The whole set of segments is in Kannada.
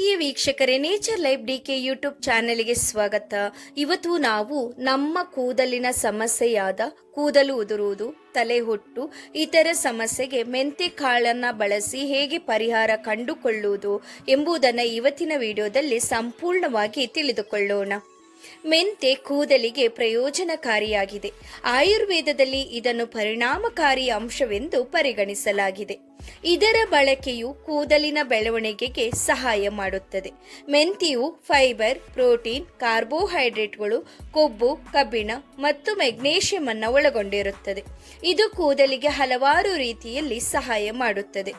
ಪ್ರಿಯ ವೀಕ್ಷಕರೇ, ನೇಚರ್ ಲೈಫ್ ಡಿಕೆ ಯೂಟ್ಯೂಬ್ ಚಾನೆಲ್ಗೆ ಸ್ವಾಗತ. ಇವತ್ತು ನಾವು ನಮ್ಮ ಕೂದಲಿನ ಸಮಸ್ಯೆಯಾದ ಕೂದಲು ಉದುರುವುದು, ತಲೆ ಹೊಟ್ಟು ಇತರ ಸಮಸ್ಯೆಗೆ ಮೆಂತೆ ಕಾಳನ್ನ ಬಳಸಿ ಹೇಗೆ ಪರಿಹಾರ ಕಂಡುಕೊಳ್ಳುವುದು ಎಂಬುದನ್ನು ಇವತ್ತಿನ ವಿಡಿಯೋದಲ್ಲಿ ಸಂಪೂರ್ಣವಾಗಿ ತಿಳಿದುಕೊಳ್ಳೋಣ. ಮೆಂತೆ ಕೂದಲಿಗೆ ಪ್ರಯೋಜನಕಾರಿಯಾಗಿದೆ. ಆಯುರ್ವೇದದಲ್ಲಿ ಇದನ್ನು ಪರಿಣಾಮಕಾರಿ ಅಂಶವೆಂದು ಪರಿಗಣಿಸಲಾಗಿದೆ. ಇದರ ಬಳಕೆಯು ಕೂದಲಿನ ಬೆಳವಣಿಗೆಗೆ ಸಹಾಯ ಮಾಡುತ್ತದೆ. ಮೆಂತೆಯು ಫೈಬರ್, ಪ್ರೋಟೀನ್, ಕಾರ್ಬೋಹೈಡ್ರೇಟ್ಗಳು, ಕೊಬ್ಬು, ಕಬ್ಬಿಣ ಮತ್ತು ಮೆಗ್ನೀಷಿಯಂ ಅನ್ನು ಒಳಗೊಂಡಿರುತ್ತದೆ. ಇದು ಕೂದಲಿಗೆ ಹಲವಾರು ರೀತಿಯಲ್ಲಿ ಸಹಾಯ ಮಾಡುತ್ತದೆ.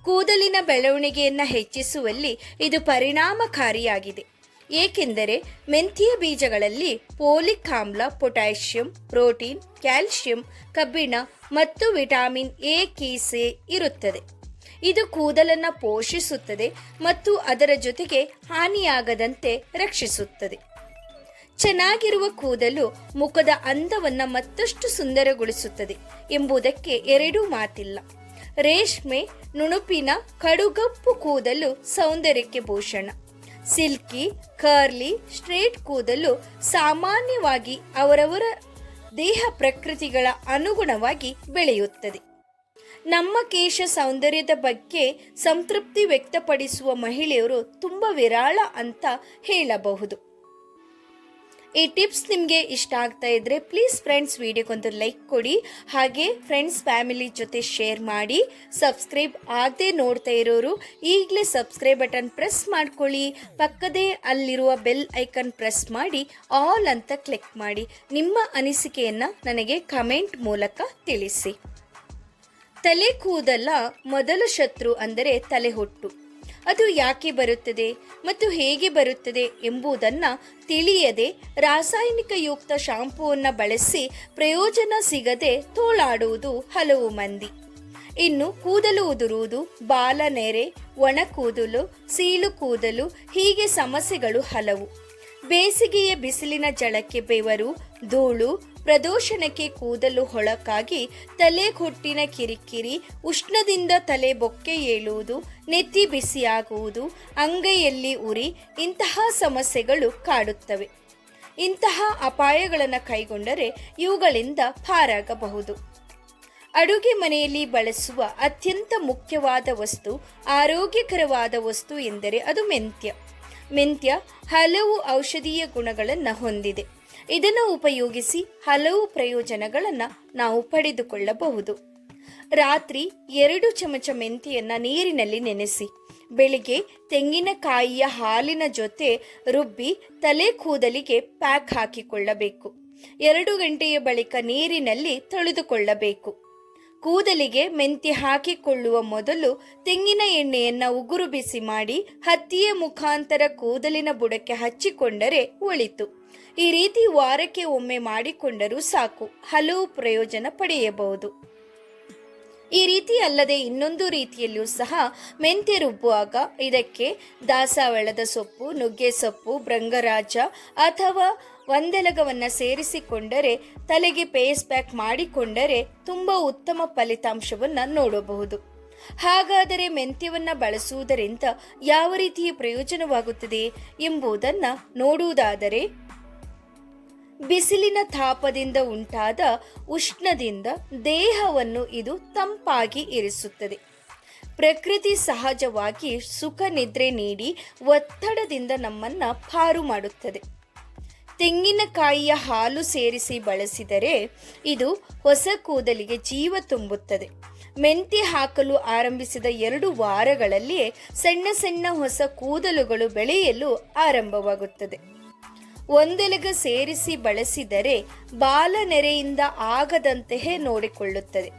ಕೂದಲಿನ ಬೆಳವಣಿಗೆಯನ್ನು ಹೆಚ್ಚಿಸುವಲ್ಲಿ ಇದು ಪರಿಣಾಮಕಾರಿಯಾಗಿದೆ. ಏಕೆಂದರೆ ಮೆಂತೆಯ ಬೀಜಗಳಲ್ಲಿ ಪೋಲಿಕ್ ಆಮ್ಲ, ಪೊಟ್ಯಾಷಿಯಂ, ಪ್ರೋಟೀನ್, ಕ್ಯಾಲ್ಸಿಯಂ, ಕಬ್ಬಿಣ ಮತ್ತು ವಿಟಮಿನ್ ಎ, ಕೀಸೆ ಇರುತ್ತದೆ. ಇದು ಕೂದಲನ್ನು ಪೋಷಿಸುತ್ತದೆ ಮತ್ತು ಅದರ ಜೊತೆಗೆ ಹಾನಿಯಾಗದಂತೆ ರಕ್ಷಿಸುತ್ತದೆ. ಚೆನ್ನಾಗಿರುವ ಕೂದಲು ಮುಖದ ಅಂದವನ್ನು ಮತ್ತಷ್ಟು ಸುಂದರಗೊಳಿಸುತ್ತದೆ ಎಂಬುದಕ್ಕೆ ಎರಡೂ ಮಾತಿಲ್ಲ. ರೇಷ್ಮೆ ನುಣುಪಿನ ಕಡುಗಪ್ಪು ಕೂದಲು ಸೌಂದರ್ಯಕ್ಕೆ ಭೂಷಣ. ಸಿಲ್ಕಿ, ಕರ್ಲಿ, ಸ್ಟ್ರೇಟ್ ಕೂದಲು ಸಾಮಾನ್ಯವಾಗಿ ಅವರವರ ದೇಹ ಪ್ರಕೃತಿಗಳ ಅನುಗುಣವಾಗಿ ಬೆಳೆಯುತ್ತದೆ. ನಮ್ಮ ಕೇಶ ಸೌಂದರ್ಯದ ಬಗ್ಗೆ ಸಂತೃಪ್ತಿ ವ್ಯಕ್ತಪಡಿಸುವ ಮಹಿಳೆಯರು ತುಂಬ ವಿರಳ ಅಂತ ಹೇಳಬಹುದು. ಈ ಟಿಪ್ಸ್ ನಿಮಗೆ ಇಷ್ಟ ಆಗ್ತಾ ಇದ್ರೆ ಪ್ಲೀಸ್ ಫ್ರೆಂಡ್ಸ್ ವಿಡಿಯೋಗೊಂದು ಲೈಕ್ ಕೊಡಿ. ಹಾಗೆ ಫ್ರೆಂಡ್ಸ್ ಫ್ಯಾಮಿಲಿ ಜೊತೆ ಶೇರ್ ಮಾಡಿ. ಸಬ್ಸ್ಕ್ರೈಬ್ ಆಗದೆ ನೋಡ್ತಾ ಇರೋರು ಈಗಲೇ ಸಬ್ಸ್ಕ್ರೈಬ್ ಬಟನ್ ಪ್ರೆಸ್ ಮಾಡ್ಕೊಳ್ಳಿ. ಪಕ್ಕದೇ ಅಲ್ಲಿರುವ ಬೆಲ್ ಐಕನ್ ಪ್ರೆಸ್ ಮಾಡಿ ಆಲ್ ಅಂತ ಕ್ಲಿಕ್ ಮಾಡಿ. ನಿಮ್ಮ ಅನಿಸಿಕೆಯನ್ನು ನನಗೆ ಕಮೆಂಟ್ ಮೂಲಕ ತಿಳಿಸಿ. ತಲೆ ಕೂದಲ ಮೊದಲ ಶತ್ರು ಅಂದರೆ ತಲೆಹೊಟ್ಟು. ಅದು ಯಾಕೆ ಬರುತ್ತದೆ ಮತ್ತು ಹೇಗೆ ಬರುತ್ತದೆ ಎಂಬುದನ್ನು ತಿಳಿಯದೆ ರಾಸಾಯನಿಕಯುಕ್ತ ಶಾಂಪೂವನ್ನು ಬಳಸಿ ಪ್ರಯೋಜನ ಸಿಗದೆ ತೋಳಾಡುವುದು ಹಲವು ಮಂದಿ. ಇನ್ನು ಕೂದಲು ಉದುರುವುದು, ಬಾಲ ನೆರೆ, ಒಣ ಕೂದಲು, ಸೀಳು ಕೂದಲು ಹೀಗೆ ಸಮಸ್ಯೆಗಳು ಹಲವು. ಬೇಸಿಗೆಯ ಬಿಸಿಲಿನ ಝಳಕ್ಕೆ ಬೆವರು, ಧೂಳು, ಪ್ರದೂಷಣಕ್ಕೆ ಕೂದಲು ಹೊಳಕಾಗಿ ತಲೆ ಹೊಟ್ಟಿನ ಕಿರಿಕಿರಿ, ಉಷ್ಣದಿಂದ ತಲೆ ಬೊಕ್ಕೆ ಏಳುವುದು, ನೆತ್ತಿ ಬಿಸಿಯಾಗುವುದು, ಅಂಗೈಯಲ್ಲಿ ಉರಿ ಇಂತಹ ಸಮಸ್ಯೆಗಳು ಕಾಡುತ್ತವೆ. ಇಂತಹ ಅಪಾಯಗಳನ್ನು ಕೈಗೊಂಡರೆ ಇವುಗಳಿಂದ ಪಾರಾಗಬಹುದು. ಅಡುಗೆ ಮನೆಯಲ್ಲಿ ಬಳಸುವ ಅತ್ಯಂತ ಮುಖ್ಯವಾದ ವಸ್ತು, ಆರೋಗ್ಯಕರವಾದ ವಸ್ತು ಎಂದರೆ ಅದು ಮೆಂತ್ಯ. ಮೆಂತ್ಯ ಹಲವು ಔಷಧೀಯ ಗುಣಗಳನ್ನು ಹೊಂದಿದೆ. ಇದನ್ನು ಉಪಯೋಗಿಸಿ ಹಲವು ಪ್ರಯೋಜನಗಳನ್ನು ನಾವು ಪಡೆದುಕೊಳ್ಳಬಹುದು. ರಾತ್ರಿ 2 ಚಮಚ ಮೆಂತೆಯನ್ನು ನೀರಿನಲ್ಲಿ ನೆನೆಸಿ ಬೆಳಿಗ್ಗೆ ತೆಂಗಿನಕಾಯಿಯ ಹಾಲಿನ ಜೊತೆ ರುಬ್ಬಿ ತಲೆ ಕೂದಲಿಗೆ ಪ್ಯಾಕ್ ಹಾಕಿಕೊಳ್ಳಬೇಕು. 2 ಗಂಟೆಯ ಬಳಿಕ ನೀರಿನಲ್ಲಿ ತೊಳೆದುಕೊಳ್ಳಬೇಕು. ಕೂದಲಿಗೆ ಮೆಂತೆ ಹಾಕಿಕೊಳ್ಳುವ ಮೊದಲು ತೆಂಗಿನ ಎಣ್ಣೆಯನ್ನು ಉಗುರು ಬಿಸಿ ಮಾಡಿ ಹತ್ತಿಯ ಮುಖಾಂತರ ಕೂದಲಿನ ಬುಡಕ್ಕೆ ಹಚ್ಚಿಕೊಂಡರೆ ಒಳಿತು. ಈ ರೀತಿ ವಾರಕ್ಕೆ ಒಮ್ಮೆ ಮಾಡಿಕೊಂಡರೂ ಸಾಕು, ಹಲವು ಪ್ರಯೋಜನ ಪಡೆಯಬಹುದು. ಈ ರೀತಿ ಅಲ್ಲದೆ ಇನ್ನೊಂದು ರೀತಿಯಲ್ಲಿಯೂ ಸಹ ಮೆಂತೆ ರುಬ್ಬುವಾಗ ಇದಕ್ಕೆ ದಾಸವಾಳದ ಸೊಪ್ಪು, ನುಗ್ಗೆ ಸೊಪ್ಪು, ಭೃಂಗರಾಜ ಅಥವಾ ಒಂದೆಲಗವನ್ನು ಸೇರಿಸಿಕೊಂಡರೆ ತಲೆಗೆ ಫೇಸ್ ಪ್ಯಾಕ್ ಮಾಡಿಕೊಂಡರೆ ತುಂಬ ಉತ್ತಮ ಫಲಿತಾಂಶವನ್ನು ನೋಡಬಹುದು. ಹಾಗಾದರೆ ಮೆಂತ್ಯವನ್ನು ಬಳಸುವುದರಿಂದ ಯಾವ ರೀತಿಯ ಪ್ರಯೋಜನವಾಗುತ್ತದೆ ಎಂಬುದನ್ನು ನೋಡುವುದಾದರೆ, ಬಿಸಿಲಿನ ತಾಪದಿಂದ ಉಂಟಾದ ಉಷ್ಣದಿಂದ ದೇಹವನ್ನು ಇದು ತಂಪಾಗಿ ಇರಿಸುತ್ತದೆ. ಪ್ರಕೃತಿ ಸಹಜವಾಗಿ ಸುಖ ನಿದ್ರೆ ನೀಡಿ ಒತ್ತಡದಿಂದ ನಮ್ಮನ್ನು ಪಾರು ಮಾಡುತ್ತದೆ. ತೆಂಗಿನಕಾಯಿಯ ಹಾಲು ಸೇರಿಸಿ ಬಳಸಿದರೆ ಇದು ಹೊಸ ಕೂದಲಿಗೆ ಜೀವ ತುಂಬುತ್ತದೆ. ಮೆಂತೆ ಹಾಕಲು ಆರಂಭಿಸಿದ 2 ವಾರಗಳಲ್ಲಿಯೇ ಸಣ್ಣ ಸಣ್ಣ ಹೊಸ ಕೂದಲುಗಳು ಬೆಳೆಯಲು ಆರಂಭವಾಗುತ್ತದೆ. ಒಂದೆಲಗ ಸೇರಿಸಿ ಬಳಸಿದರೆ ಬಾಲ ನೆರೆಯಿಂದ ಆಗದಂತೆಯೇ ನೋಡಿಕೊಳ್ಳುತ್ತದೆ.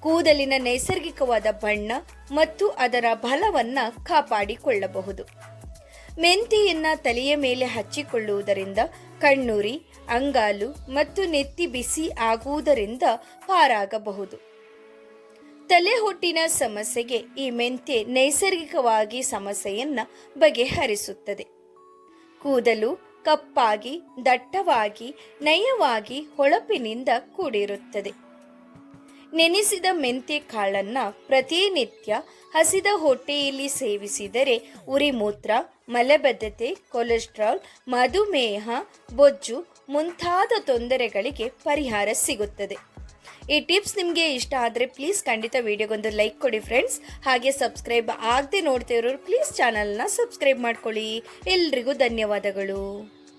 ಕೂದಲಿನ ನೈಸರ್ಗಿಕವಾದ ಬಣ್ಣ ಮತ್ತು ಅದರ ಬಲವನ್ನು ಕಾಪಾಡಿಕೊಳ್ಳಬಹುದು. ಮೆಂತೆಯನ್ನು ತಲೆಯ ಮೇಲೆ ಹಚ್ಚಿಕೊಳ್ಳುವುದರಿಂದ ಕಣ್ಣುರಿ, ಅಂಗಾಲು ಮತ್ತು ನೆತ್ತಿ ಬಿಸಿ ಆಗುವುದರಿಂದ ಪಾರಾಗಬಹುದು. ತಲೆ ಹೊಟ್ಟಿನ ಸಮಸ್ಯೆಗೆ ಈ ಮೆಂತೆ ನೈಸರ್ಗಿಕವಾಗಿ ಸಮಸ್ಯೆಯನ್ನು ಬಗೆಹರಿಸುತ್ತದೆ. ಕೂದಲು ಕಪ್ಪಾಗಿ, ದಟ್ಟವಾಗಿ, ನಯವಾಗಿ, ಹೊಳಪಿನಿಂದ ಕೂಡಿರುತ್ತದೆ. ನೆನೆಸಿದ ಮೆಂತ್ಯ ಕಾಳನ್ನು ಪ್ರತಿನಿತ್ಯ ಹಸಿದ ಹೊಟ್ಟೆಯಲ್ಲಿ ಸೇವಿಸಿದರೆ ಉರಿ ಮೂತ್ರ, ಮಲಬದ್ಧತೆ, ಕೊಲೆಸ್ಟ್ರಾಲ್, ಮಧುಮೇಹ, ಬೊಜ್ಜು ಮುಂತಾದ ತೊಂದರೆಗಳಿಗೆ ಪರಿಹಾರ ಸಿಗುತ್ತದೆ. ಈ ಟಿಪ್ಸ್ ನಿಮಗೆ ಇಷ್ಟ ಆದರೆ ಪ್ಲೀಸ್ ಖಂಡಿತ ವಿಡಿಯೋಗೊಂದು ಲೈಕ್ ಕೊಡಿ ಫ್ರೆಂಡ್ಸ್. ಹಾಗೆ ಸಬ್ಸ್ಕ್ರೈಬ್ ಆಗದೆ ನೋಡ್ತಿರೋರು ಪ್ಲೀಸ್ ಚಾನಲ್ನ ಸಬ್ಸ್ಕ್ರೈಬ್ ಮಾಡ್ಕೊಳ್ಳಿ. ಎಲ್ರಿಗೂ ಧನ್ಯವಾದಗಳು.